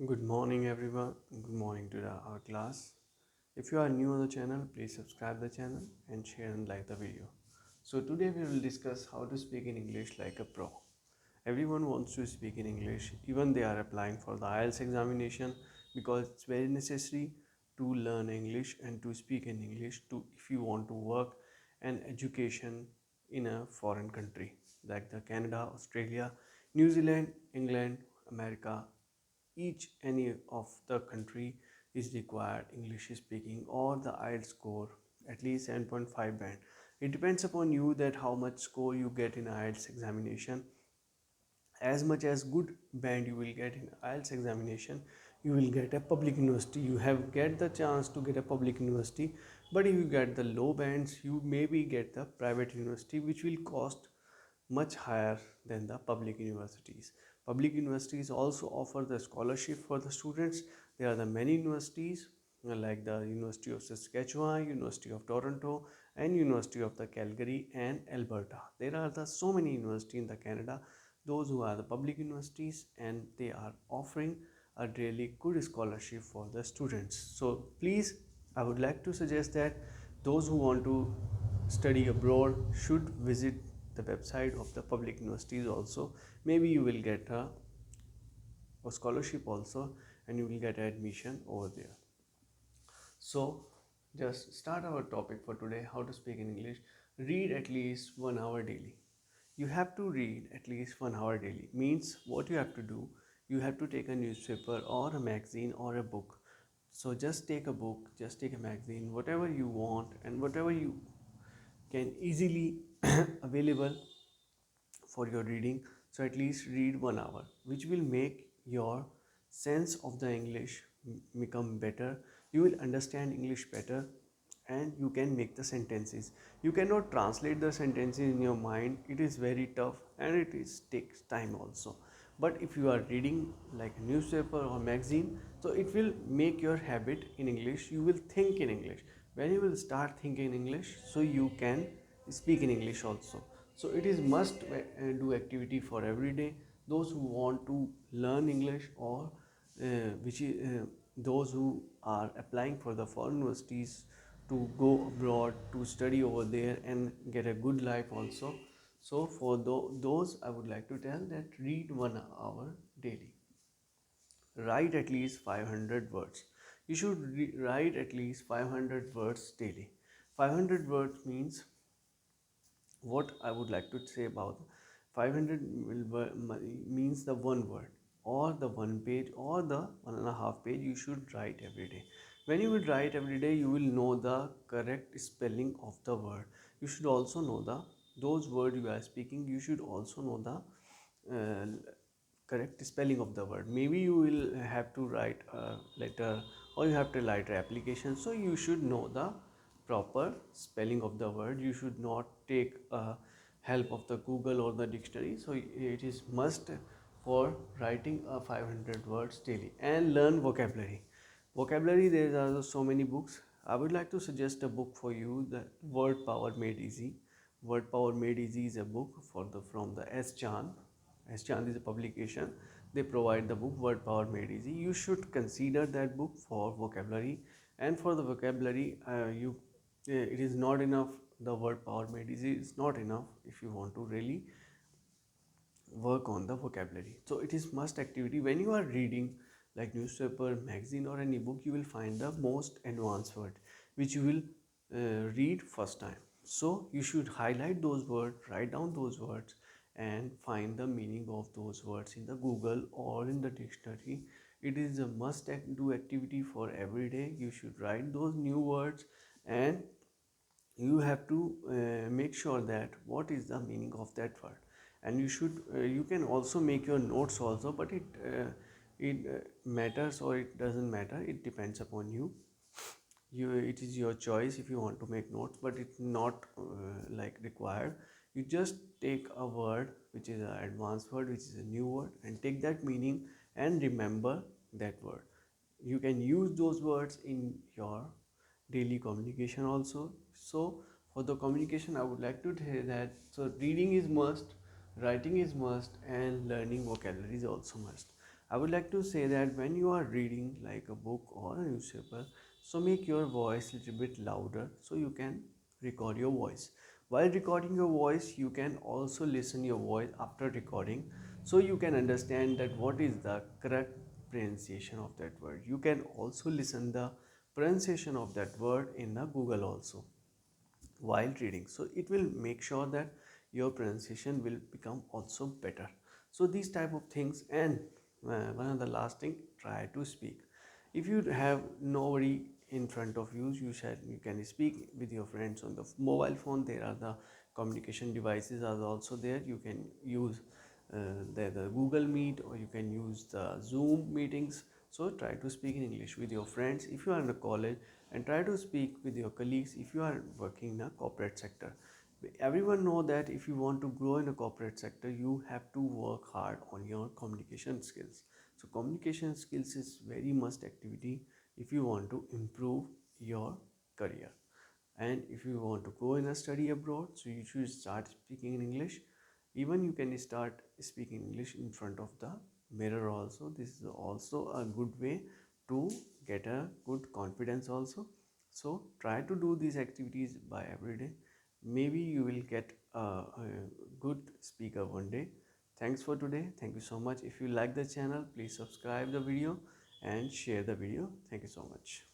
Good morning, everyone. Good morning to our class. If you are new on the channel, please subscribe the channel and share and like the video. So today we will discuss how to speak in English like a pro. Everyone wants to speak in English, even they are applying for the IELTS examination because it's very necessary to learn English and to speak in English to if you want to work and education in a foreign country like the Canada, Australia, New Zealand, England, America, each any of the country is required English speaking or the IELTS score at least 7.5 band. It depends upon you that how much score you get in IELTS examination. As much as good band you will get in IELTS examination, you will get a public university. You have get the chance to get a public university, but if you get the low bands, you maybe get the private university, which will cost much higher than the public universities. Public universities also offer the scholarship for the students. There are the many universities like the University of Saskatchewan, University of Toronto, and University of the Calgary and Alberta. There are the so many universities in the Canada, those who are the public universities, and they are offering a really good scholarship for the students. So please, I would like to suggest that those who want to study abroad should visit the website of the public universities also. Maybe you will get a scholarship also and you will get admission over there. So just start our topic for today, how to speak in English. Read at least 1 hour daily. You have to read at least 1 hour daily. Means what you have to do, you have to take a newspaper or a magazine or a book. So just take a book, just take a magazine, whatever you want and whatever you can easily available for your reading. So at least read 1 hour, which will make your sense of the English become better. You will understand English better and you can make the sentences. You cannot translate the sentences in your mind, it is very tough and it is takes time also. But if you are reading like a newspaper or magazine, so it will make your habit in English. You will think in English. When you will start thinking in English, so you can speak in English also. So it is must do activity for every day. Those who want to learn English or which is those who are applying for the foreign universities to go abroad to study over there and get a good life also. So for those I would like to tell that read 1 hour daily. Write at least 500 words. You should write at least 500 words daily. 500 words means what I would like to say about 500 means the one word or the one page or the 1.5 page you should write every day. When you will write every day, you will know the correct spelling of the word. You should also know the those words you are speaking. You should also know the correct spelling of the word. Maybe you will have to write a letter or you have to write an application, so you should know the proper spelling of the word. You should not take help of the Google or the dictionary. So it is must for writing a 500 words daily. And learn vocabulary. There are so many books. I would like to suggest a book for you, the Word Power Made Easy. Word Power Made Easy is a book for the from the S Chan. S Chand is a publication. They provide the book Word Power Made Easy. You should consider that book for vocabulary. And for the vocabulary, it is not enough. The Word Power Made Easy is not enough if you want to really work on the vocabulary. So it is must activity. When you are reading like newspaper, magazine or any book, you will find the most advanced word which you will read first time. So you should highlight those words, write down those words and find the meaning of those words in the Google or in the dictionary. It is a must do activity for every day. You should write those new words and you have to make sure that what is the meaning of that word. And you can also make your notes also, but it matters or it doesn't matter, it depends upon you. It is your choice if you want to make notes, but it's not like required. You just take a word which is an advanced word, which is a new word, and take that meaning and remember that word. You can use those words in your daily communication also. So for the communication I would like to say that so reading is must, writing is must, and learning vocabulary is also must. I would like to say that when you are reading like a book or a newspaper, so make your voice a little bit louder so you can record your voice. While recording your voice, you can also listen your voice after recording, so you can understand that what is the correct pronunciation of that word. You can also listen the pronunciation of that word in the Google also while reading, so it will make sure that your pronunciation will become also better. So these type of things. And one of the last thing, try to speak. If you have nobody in front of you, you can speak with your friends on the mobile phone. There are the communication devices are also there. You can use the Google Meet, or you can use the Zoom meetings. So try to speak in English with your friends if you are in a college, and try to speak with your colleagues if you are working in a corporate sector. Everyone know that if you want to grow in a corporate sector, you have to work hard on your communication skills. So communication skills is very must activity if you want to improve your career. And if you want to go in a study abroad, so you should start speaking in English. Even you can start speaking English in front of the mirror also. This is also a good way to get a good confidence also. So try to do these activities by every day. Maybe you will get a good speaker one day. Thanks for today. Thank you so much. If you like the channel, please subscribe the video and share the video. Thank you so much.